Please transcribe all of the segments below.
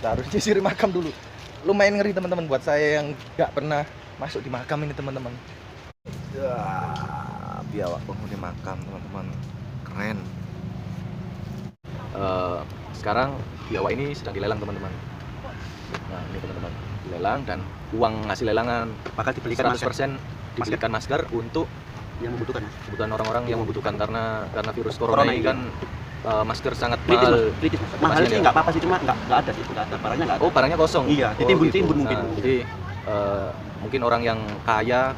Kita harus nyisir makam dulu. Lumayan ngeri teman-teman buat saya yang nggak pernah masuk di makam ini teman-teman. Ya, biawak penghuni makam teman-teman, keren. Sekarang biawak ini sedang dilelang teman-teman. Nah ini teman-teman, dilelang dan uang hasil lelangan bakal dibelikan 100% dibelikan masker untuk yang membutuhkan. kebutuhan orang-orang yang membutuhkan karena virus corona ini kan masker sangat Kritis, mahal. Mas. Kritis, Mas. Mahal sih nggak apa-apa sih, cuma nggak ada sih, nggak ada barangnya, nggak ada. Oh barangnya kosong. Iya, Oh, ditimbun-timbun mungkin. Nah, jadi mungkin orang yang kaya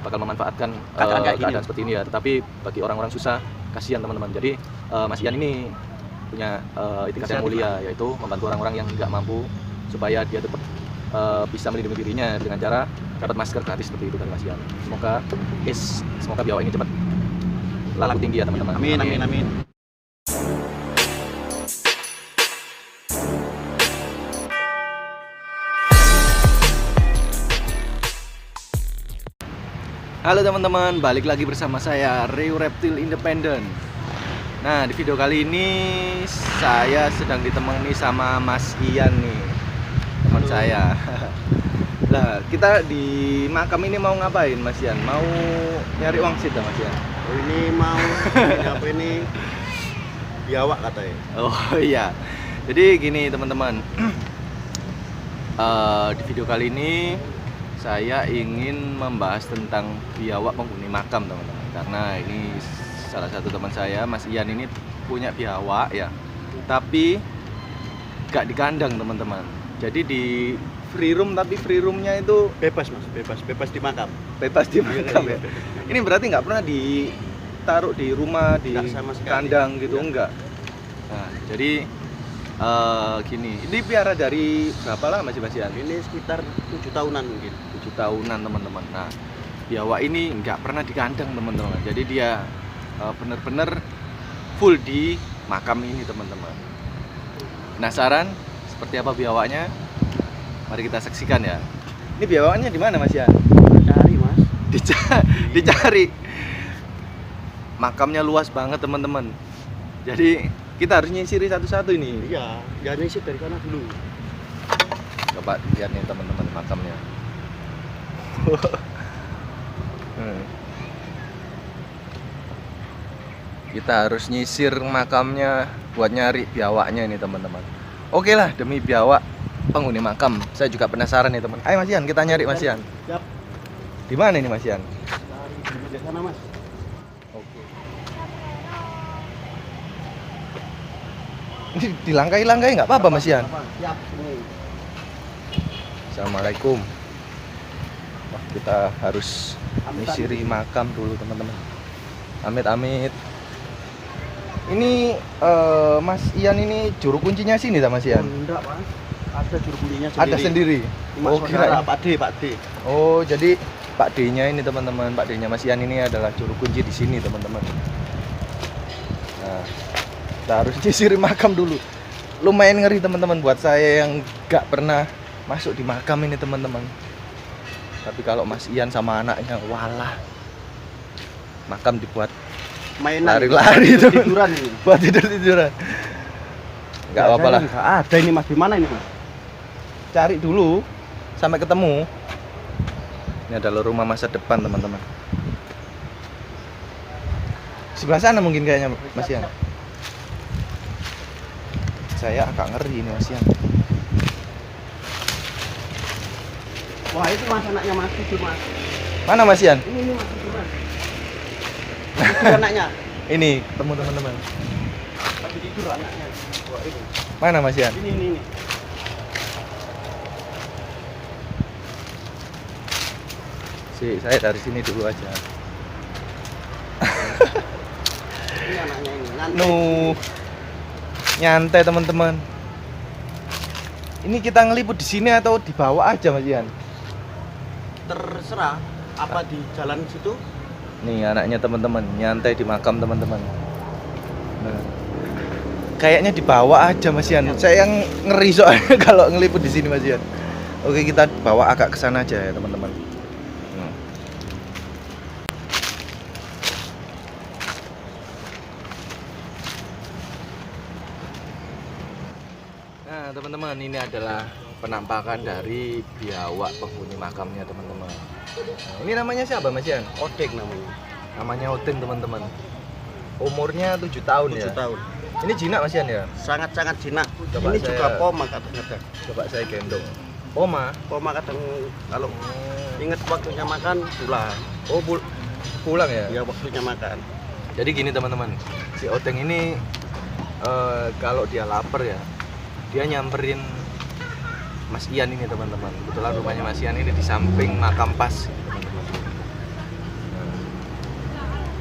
bakal memanfaatkan Keadaan kayak gini. keadaan seperti ini ya. Tetapi bagi orang-orang susah, kasihan teman-teman. Jadi Mas Ian ini punya itikat yang mulia, yaitu membantu orang-orang yang nggak mampu supaya dia tetap bisa melindungi dirinya dengan cara dapat masker gratis seperti itu dari Mas Ian. Semoga biawak ini cepat laku tinggi ya teman-teman. Amin, amin, amin. Halo teman-teman, balik lagi bersama saya Rio Reptil Independent. Nah di video kali ini saya sedang ditemani sama Mas Ian nih, teman saya. Lah kita di makam ini mau ngapain Mas Ian? Mau nyari wangsit ya Mas Ian? Oh, ini mau apa ini? Biawak katanya. Oh iya. Jadi gini teman-teman, di video kali ini saya ingin membahas tentang biawak penghuni makam teman-teman. Karena ini salah satu teman saya, Mas Ian ini punya biawak ya, tapi gak di kandang teman-teman. Jadi di free room, tapi free roomnya itu Bebas, Mas, bebas di makam. bebas di makam ya. Ini berarti nggak pernah ditaruh di rumah, di Nggak sama sekali. kandang gitu, Iya. enggak. Nah, jadi gini, ini piara dari berapa lama sih Mas Ian? Ini sekitar 7 tahunan mungkin. 7 tahunan teman-teman. Nah, biawak ini nggak pernah di kandang teman-teman. Jadi dia bener-bener full di makam ini teman-teman. Penasaran seperti apa biawaknya? Mari kita saksikan ya. Ini biawaknya di mana Mas Ian? Cari, Mas. Dicari. Makamnya luas banget teman-teman. Jadi kita harus nyisiri satu-satu ini. Iya, jangan isi dari sana dulu. Coba lihat nih teman-teman makamnya. Kita harus nyisir makamnya buat nyari biawaknya ini teman-teman. Oke lah, demi biawak penghuni makam, saya juga penasaran nih teman. Ayo Mas Ian, kita nyari Mas Ian. Siap. Di mana ini Mas Ian? Cari di sana, Mas. Oke. Ini dilangkai-langkai nggak apa-apa Mas Ian? Siap. Nih. Assalamualaikum. Wah, kita harus nyisiri makam dulu teman-teman. Amit-amit. Ini Mas Ian ini juru kuncinya sini tak Mas Ian? Enggak, Mas. Ada juru kunci-nya sendiri. Ada sendiri. Cuma Oh, saudara, kirain. Pak D. Oh, jadi Pak D-nya ini teman-teman, Pak D-nya Mas Ian ini adalah juru kunci di sini teman-teman. Nah, kita harus nyisiri makam dulu. Lumayan ngeri teman-teman buat saya yang nggak pernah masuk di makam ini teman-teman. Tapi kalau Mas Ian sama anaknya, walah, makam dibuat Mainan. lari-lari tuh, Tiduran ini. buat tidur-tiduran. Nggak apa-apa lah, Nggak ada ini, Mas. Di mana ini, Mas? cari dulu sampai ketemu. Ini adalah rumah masa depan teman-teman. Sebelah sana mungkin kayaknya Mas Ian. Saya agak ngeri ini Mas Ian. Wah, itu Mas, anaknya Mas, tidur, Mas. Mana Mas Ian? Ini Mas, tidur, Mas. Itu anaknya. Ini ketemu teman-teman. Lagi tidur anaknya. Wah, ini. Mana Mas Ian? Ini. Saya dari sini dulu aja. Ini anaknya ini. Nanti. Nyantai teman-teman. Ini kita ngeliput di sini atau di bawah aja Mas Ian? Terserah apa di jalan situ. Nih anaknya teman-teman, nyantai di makam teman-teman. Nah, kayaknya di bawah aja Mas Ian. Saya yang ngeri soalnya kalau ngeliput di sini Mas Ian. Oke, kita bawa agak ke sana aja ya teman-teman. Nah Nah teman-teman, ini adalah penampakan dari biawak penghuni makamnya teman-teman. Nah, ini namanya siapa Mas Yan? Odeng namanya. Namanya Odeng teman-teman. Umurnya 7 tahun 7 ya. tahun. Ini jinak Mas Yan ya? Sangat-sangat jinak. Coba Ini saya- juga poma kadang-kadang. Coba saya gendong. Oma. Poma kadang kalau ingat waktunya makan pulang. Oh pulang ya? Ya waktunya makan. Jadi gini teman-teman, si Odeng ini kalau dia lapar ya, dia nyamperin Mas Ian ini teman-teman. Kebetulan rumahnya Mas Ian ini di samping makam pas teman-teman. Nah,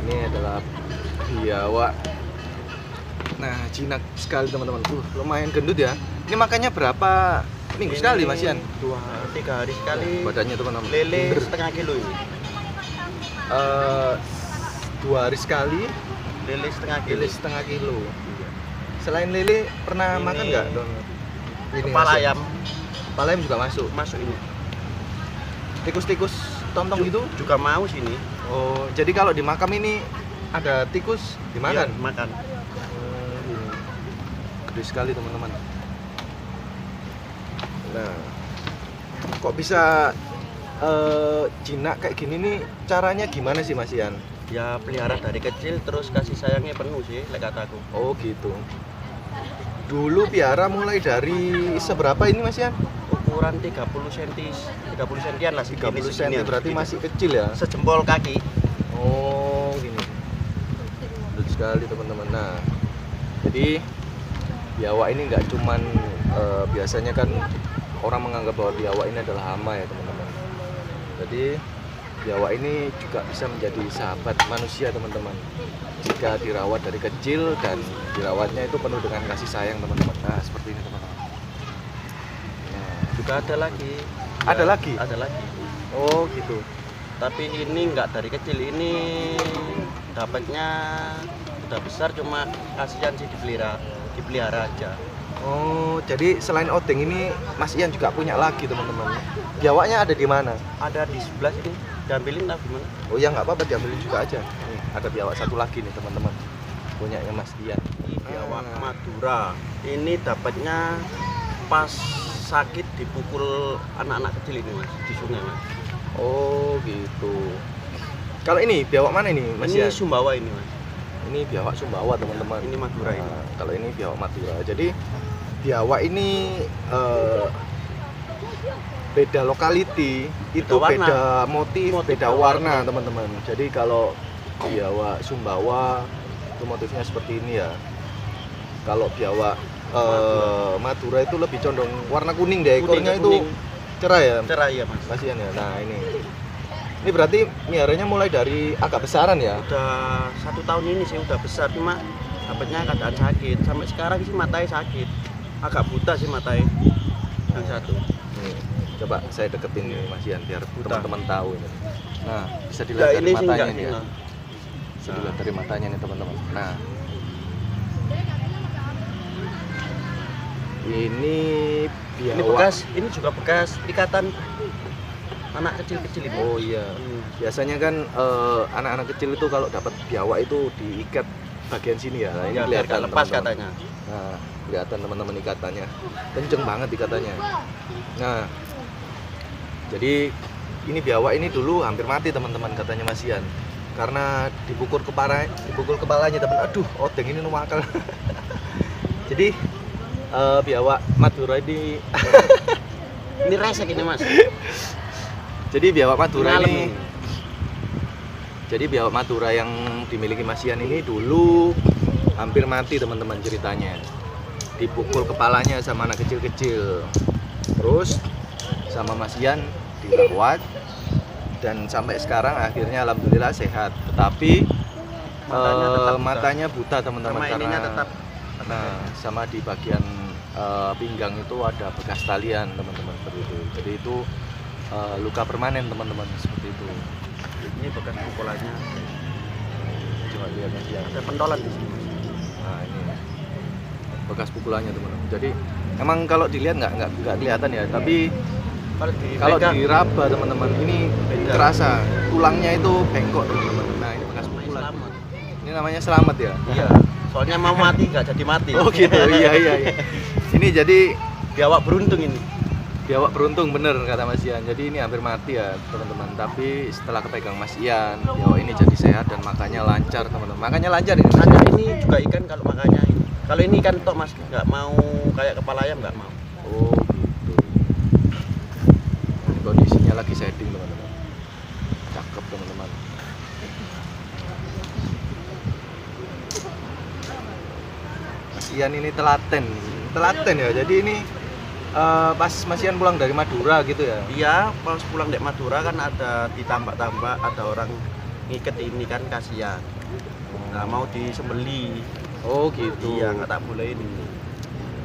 ini adalah biawak. Nah, jinak sekali teman-teman. Lumayan gendut ya. Ini makannya berapa minggu sekali Mas Ian? 2-3 hari sekali. Badannya teman-teman. Lele Bunder. setengah kilo ini. 2 hari sekali. Lele setengah kilo. Lele setengah kilo. Selain lele pernah Ini makan nggak Don? Ini Kepala Mas Ian. ayam Kepala ayam juga masuk. masuk ini. Tikus-tikus tontong itu? Juga mau sini. Oh, jadi kalau di makam ini ada tikus dimakan? Iya, makan. Gede sekali teman-teman. Nah, kok bisa jinak kayak gini nih? Caranya gimana sih Mas Ian? Ya pelihara dari kecil terus kasih sayangnya penuh sih, lek kataku. Oh gitu. Dulu piara mulai dari seberapa ini Mas Ian? Ukuran 30 cm, 30 cm lah, 30 cm berarti masih kecil ya? sejempol kaki. Oh gini. Betul sekali teman-teman. Nah, jadi biawak ini nggak cuman biasanya kan orang menganggap bahwa biawak ini adalah hama ya teman-teman. Jadi biawak ini juga bisa menjadi sahabat manusia teman-teman. Jika dirawat dari kecil dan dirawatnya itu penuh dengan kasih sayang teman-teman. Nah seperti ini teman-teman. Nah, Juga ada lagi. Ada lagi? Ada lagi. oh gitu. Tapi ini nggak dari kecil, ini dapatnya udah besar, cuma kasihan sih dipelihara aja. Oh jadi selain Odeng ini Mas Ian juga punya lagi teman-teman. Biawaknya ada di mana? Ada di sebelah sini, diambilin lah gimana? Oh ya nggak apa-apa, diambilin juga aja. Nih, ada biawak satu lagi nih teman-teman, punyanya Mas Ian. Ini biawak Ah. Madura. Ini dapatnya pas sakit dipukul anak-anak kecil ini Mas, di sungai Mas. Oh gitu. Kalau ini biawak mana ini Mas Ini Ian? Sumbawa ini Mas. Ini biawak Sumbawa teman-teman. Ini Madura ini. Nah, kalau ini biawak Madura. Jadi biawak ini beda lokality, itu Beda warna. beda motif, Motif, beda beda warna warna. teman-teman. Jadi kalau biawak Sumbawa itu motifnya seperti ini ya. Kalau biawak Madura itu lebih condong warna kuning deh. Kuning, Ekornya itu kuning. cerah ya, Cerah ya Mas. Mas Ian ya. Nah ini berarti miaranya mulai dari agak besaran ya. Udah 1 tahun ini sih udah besar, cuma dapatnya keadaan sakit. Sampai sekarang sih matanya sakit, agak buta sih matanya yang satu. Nih, coba saya deketin nih Mas Ian biar Buta. teman-teman tahu ini. Nah, bisa Nah, dilihat dari ini sih matanya enggak nih ya. gini. Bisa dilihat dari matanya nih teman-teman. Nah, ini Ini biawak. bekas, ini juga bekas ikatan anak kecil-kecil ini. Oh iya. Biasanya kan anak-anak kecil itu kalau dapat biawak itu diikat bagian sini ya. Nah, ini Ya, biar kelihatan nggak lepas teman-teman. katanya. Nah, kelihatan teman-teman ikatannya. Kenceng banget ikatannya. Nah, jadi ini biawak ini dulu hampir mati teman-teman katanya Mas Ian. Karena dipukul kepalanya teman. Aduh, Odeng ini numakal. Jadi biawak Madura ini Ini resek ini Mas. jadi biawak Madura Ngalem ini jadi biawak Madura yang dimiliki Mas Ian ini dulu hampir mati teman-teman ceritanya. Dipukul kepalanya sama anak kecil-kecil. Terus sama Mas Ian dirawat dan sampai sekarang akhirnya alhamdulillah sehat. Tetapi matanya buta teman-teman Sama ininya karena tetap. nah sama di bagian pinggang itu ada bekas talian teman-teman seperti itu. Jadi itu luka permanen teman-teman seperti itu. Ini bekas pukulannya. Coba lihat Mas Ian. Ada pentolan di sini. Nah ini bekas pukulannya teman-teman. Jadi emang kalau dilihat nggak kelihatan ya, tapi kalau diraba teman-teman ini Beda. terasa tulangnya itu bengkok teman-teman. Nah ini bekas pukulan. Selamat. Ini namanya selamat ya. Iya. Soalnya mau mati nggak jadi mati. Oh gitu, iya. Ini jadi biawak beruntung ini. Biawak beruntung bener kata Mas Ian. Jadi ini hampir mati ya teman-teman. Tapi setelah kepegang Mas Ian, biawak ini jadi sehat dan makannya lancar teman-teman. Makannya lancar ini. Makanya ini juga ikan kalau makannya ini. Kalau ini ikan tok mas, nggak mau kayak kepala ayam nggak mau. Oh gitu. Ini kondisinya lagi setting teman-teman. Cakep teman-teman. Mas Ian ini telaten ya. Jadi ini pas Mas Ian pulang dari Madura gitu ya. Dia pas pulang dari Madura kan ada ditambak-tambak, ada orang ngiket ini kan kasihan. Nggak mau disembeli. Oh gitu. Iya nggak tak bolehin.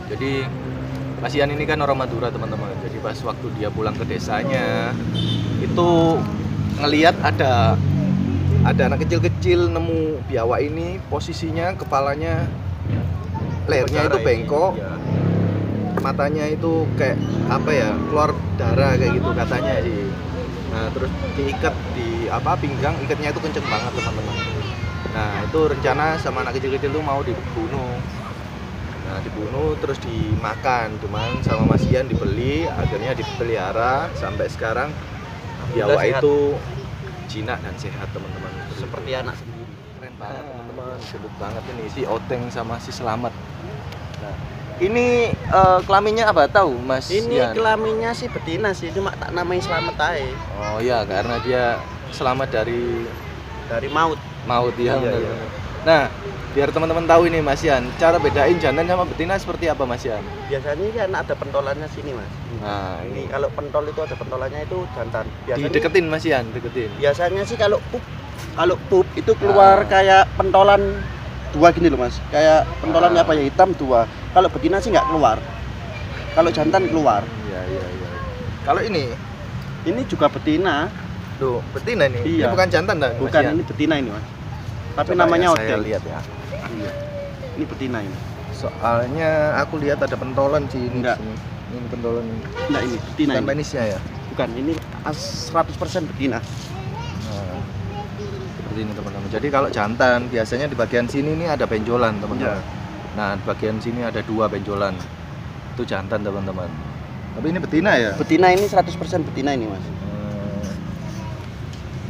Jadi Mas Ian ini kan orang Madura teman-teman. Jadi pas waktu dia pulang ke desanya itu ngelihat ada anak kecil-kecil nemu biawak ini, posisinya kepalanya lehernya itu bengkok, Iya. matanya itu kayak apa ya, keluar darah kayak gitu katanya sih. Nah terus diikat di pinggang, ikatnya itu kenceng banget teman-teman. Nah itu rencana sama anak kecil-kecil tuh mau dibunuh. Nah dibunuh terus dimakan, cuman sama Mas Ian dibeli, akhirnya dipelihara sampai sekarang. Biawak Sehat. itu jinak dan sehat teman-teman. Seperti anak sendiri. Keren banget teman-teman, gendut banget ini si Oteng sama si Selamat. Nah, ini kelaminnya apa tahu Mas Ini Ian? kelaminnya sih betina sih, cuma tak namanya selamat aja. Oh iya, karena dia selamat dari Dari maut. maut ya. Iya, benar. iya. Nah, biar teman-teman tahu ini Mas Ian, cara bedain jantan sama betina seperti apa Mas Ian? Biasanya kan ada pentolannya sini mas. Nah, Ini kalau pentol itu ada pentolannya itu jantan. Biasanya, dideketin Mas Ian, deketin. biasanya sih kalau pup itu keluar kayak pentolan dua gini loh mas. Kayak pentolannya apa ya, hitam dua. Kalau betina sih nggak keluar. Kalau jantan keluar. Iya, iya, iya. Kalau Ini juga betina. tuh betina nih. Iya. Ini bukan jantan dah, Mas Bukan, Ian. ini betina ini mas. Tapi Coba namanya ya, saya odeng. lihat ya. Iya. Ini betina ini. Soalnya aku lihat ada pentolan sih ini. Enggak. di sini. Ini pentolan Enggak, ini betina bukan ini. penisnya ya. Bukan, ini 100% betina. Nah, seperti ini teman-teman. Jadi kalau jantan biasanya di bagian sini ini ada benjolan teman-teman. Iya. Nah di bagian sini ada 2 benjolan. Itu jantan teman-teman. Tapi ini betina ya. Betina ini 100% betina ini mas.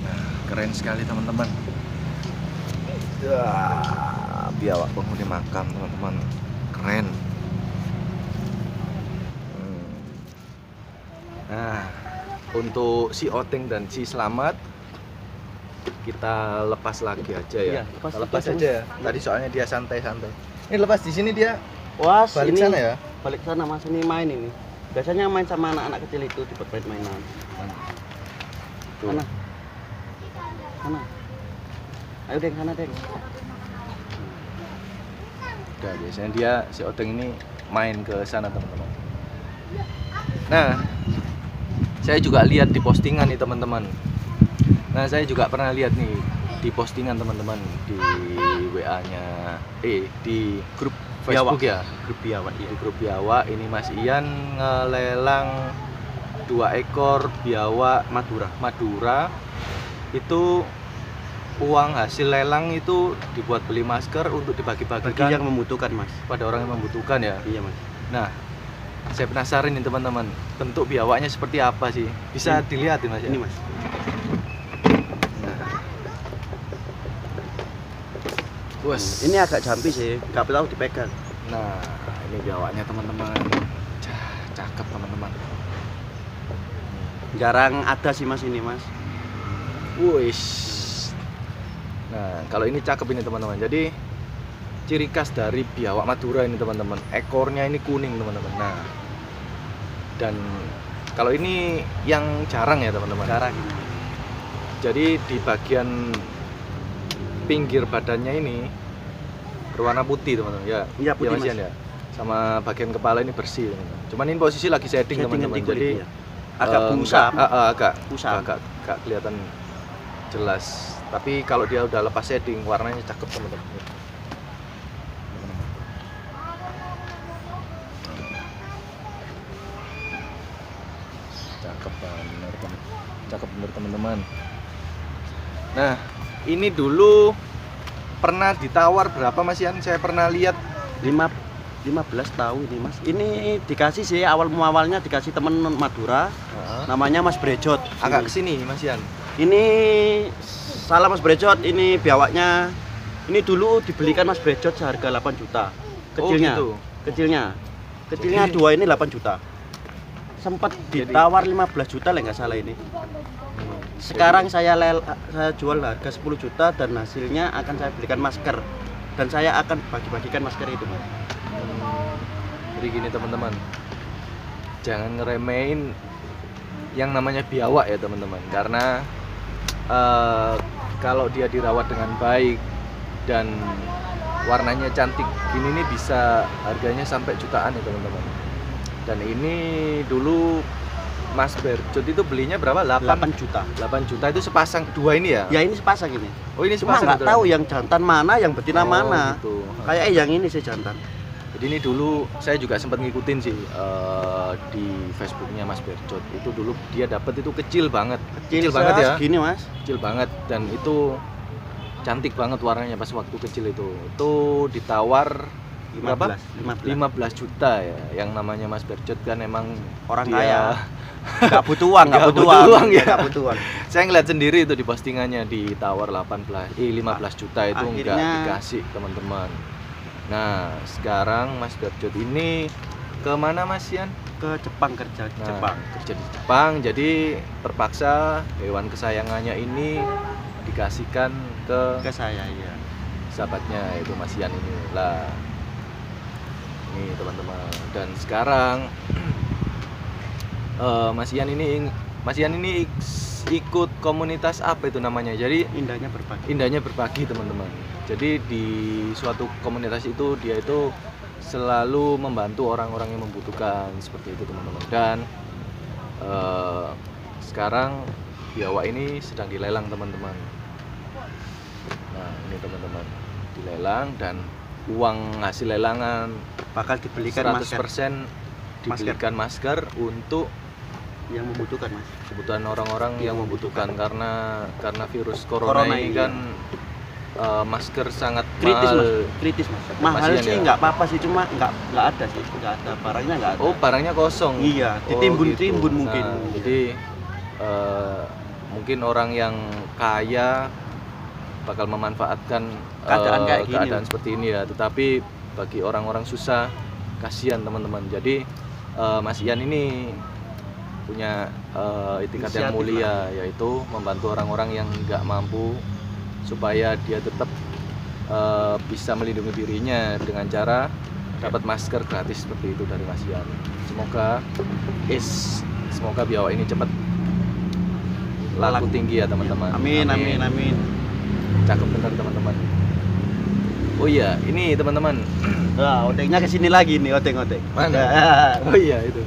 Nah, keren sekali teman-teman. Ya, biawak penghuni makam teman-teman. Keren. Nah, untuk si Oteng dan si Selamat kita lepas lagi aja ya. Iya, lepas aja ya. Tadi soalnya dia santai-santai. Ini lepas di sini dia Wah, balik ini sana ya. balik sana mas, ini main ini. Biasanya main sama anak-anak kecil itu di tempat mainan. Tuh. Mana? Mana? Ayo deng, sana deng. Udah, biasanya dia si Oteng ini main ke sana teman-teman. Nah, saya juga lihat di postingan nih teman-teman. Nah, saya juga pernah lihat nih di postingan teman-teman di WA-nya, di grup Facebook ya, Grup biawak di grup biawak ini Mas Ian ngelelang 2 ekor biawak Madura. Itu uang hasil lelang itu dibuat beli masker untuk bagi dibagi-bagikan yang membutuhkan mas. pada orang yang membutuhkan ya. Iya mas. Nah, saya penasaran nih teman-teman, bentuk biawaknya seperti apa sih? Bisa dilihat nih Mas ya? Ini mas. Wes. Ini agak jampi sih, nggak tahu dipegang. Nah, ini biawaknya teman-teman. Cakep teman-teman. Jarang ada sih mas ini mas. Wis. Nah, kalau ini cakep ini teman-teman. Jadi ciri khas dari biawak Madura ini teman-teman. Ekornya ini kuning teman-teman. Nah, dan kalau ini yang jarang ya teman-teman. Jarang. Jadi di bagian pinggir badannya ini berwarna putih teman-teman ya. Iya putih Mas mas. Ian ya. Sama bagian kepala ini bersih teman-teman. Cuman ini posisi lagi setting teman-teman. Setting Jadi kulitnya. agak busam. agak Busam. agak kelihatan jelas. Tapi kalau dia udah lepas setting warnanya cakep teman-teman. Cakep bener teman-teman. Nah, ini dulu pernah ditawar berapa Mas Ian? Saya pernah lihat 5 15 tahun ini Mas. Ini dikasih sih awalnya dikasih temen Madura, namanya Mas Brejot. Agak kesini Mas Ian. Ini salah Mas Brejot, ini biawaknya. Ini dulu dibelikan Mas Brejot seharga 8 juta. Kecilnya. Oh, gitu. Kecilnya dua ini 8 juta. Sempat ditawar 15 juta lah nggak salah ini. Sekarang saya jual harga 10 juta dan hasilnya akan saya belikan masker. Dan saya akan bagi-bagikan masker itu, Mas. Jadi gini teman-teman, jangan ngeremehin yang namanya biawak ya teman-teman, karena kalau dia dirawat dengan baik dan warnanya cantik gini nih bisa harganya sampai jutaan ya teman-teman. Dan ini dulu Mas Berjot itu belinya berapa? 8 juta. 8 juta itu sepasang dua ini ya? Ya ini sepasang ini. Oh ini Cuma sepasang. nggak tahu yang jantan mana, yang betina mana. Gitu. Kayak yang ini sih jantan. Jadi ini dulu saya juga sempat ngikutin sih di Facebooknya Mas Berjot. Itu dulu dia dapat itu kecil banget. Kecil banget ya. Gini Mas. Kecil banget dan itu cantik banget warnanya pas waktu kecil itu. Itu ditawar 15 juta ya. Yang namanya Mas Berjot kan emang orang dia kaya. Nggak butuh uang, nggak butuh uang ya. Nggak butuh uang. Saya ngeliat sendiri itu di postingannya ditawar 15 juta itu Akhirnya nggak dikasih teman-teman. Nah sekarang Mas Berjot ini kemana Mas Ian? Ke Jepang kerja di Jepang. Kerja di Jepang, jadi terpaksa hewan kesayangannya ini dikasihkan ke saya ya. sahabatnya yaitu Mas Ian ini lah. Ini teman-teman. Dan sekarang Mas Ian ini ikut komunitas apa itu namanya? Jadi Indahnya berbagi teman-teman. Jadi di suatu komunitas itu dia itu selalu membantu orang-orang yang membutuhkan seperti itu teman-teman. Dan sekarang biawak ini sedang dilelang teman-teman. Nah ini teman-teman dilelang dan uang hasil lelangan bakal dibelikan 100% dibelikan masker untuk yang membutuhkan Mas. Kebutuhan orang-orang yang membutuhkan karena virus corona ini iya. kan masker sangat kritis mahal. Mas. Kritis Mas. Mahal Pasien, sih ya? nggak apa-apa sih, cuma nggak ada sih, nggak ada barangnya nggak ada. Oh barangnya kosong. Iya, ditimbun gitu. mungkin. Nah, jadi mungkin orang yang kaya bakal memanfaatkan keadaan kayak gini keadaan seperti ini ya. Tetapi bagi orang-orang susah kasihan teman-teman. Jadi Mas Ian ini punya itikat yang Inisiatif mulia, yaitu membantu orang-orang yang nggak mampu supaya dia tetap bisa melindungi dirinya dengan cara dapat masker gratis seperti itu dari Mas Ian. Semoga biawak ini cepat laku tinggi ya teman-teman. Amin. Cakep benar teman-teman. Oh iya, ini teman-teman. Wah, odengnya kesini lagi nih, odeng. Mana? Oh iya itu.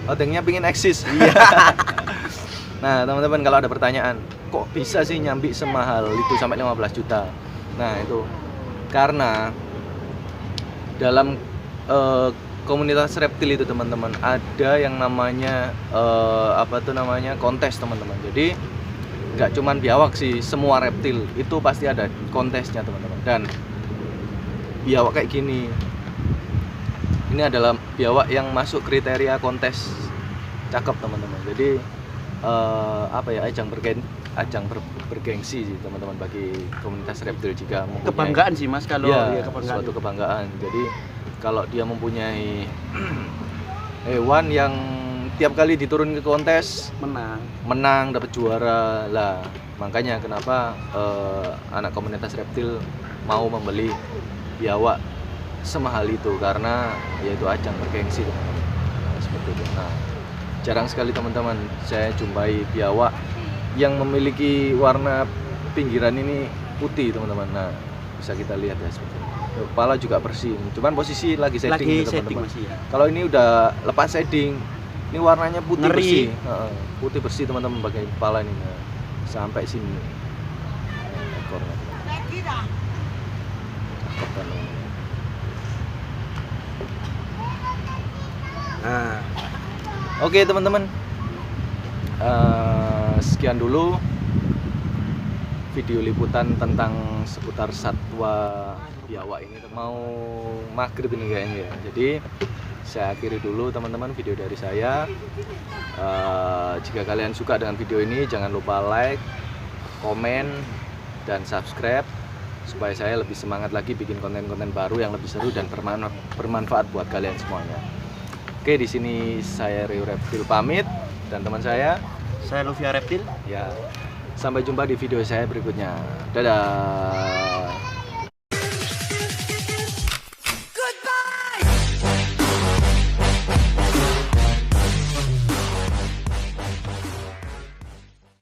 Odengnya pingin eksis. Iya. Nah teman-teman, kalau ada pertanyaan, kok bisa sih nyambi semahal itu sampai 15 juta? Nah itu karena dalam komunitas reptil itu teman-teman ada yang namanya kontes teman-teman. Jadi nggak cuman biawak sih, semua reptil itu pasti ada kontesnya teman-teman. Dan biawak kayak gini ini adalah biawak yang masuk kriteria kontes cakep teman-teman. Jadi ajang bergengsi sih teman-teman bagi komunitas reptil jika mempunyai Kebanggaan sih Mas kalau ya, kebanggaan. suatu kebanggaan. Jadi kalau dia mempunyai hewan yang tiap kali diturun ke kontes menang dapat juara lah. Makanya kenapa anak komunitas reptil mau membeli biawak semahal itu, karena yaitu ajang bergengsi teman-teman. Nah, seperti itu. Nah, jarang sekali teman-teman saya jumpai biawak yang memiliki warna pinggiran ini putih teman-teman. Nah, bisa kita lihat ya seperti ini. Kepala juga bersih. Cuman posisi lagi setting teman-teman. Ya. Kalau ini udah lepas shading, ini warnanya putih Ngeri. bersih. Putih bersih teman-teman bagian kepala ini. Nah, sampai sini. Ekornya. Nah, oke teman-teman, sekian dulu video liputan tentang seputar satwa biawak ini mau maghrib ini kayaknya ya. Jadi saya akhiri dulu teman-teman video dari saya. Jika kalian suka dengan video ini, jangan lupa like, komen, dan subscribe supaya saya lebih semangat lagi bikin konten-konten baru yang lebih seru dan bermanfaat buat kalian semuanya. Oke, di sini saya Rio Reptil pamit dan teman saya Luvia Reptil. ya. Sampai jumpa di video saya berikutnya. Dadah.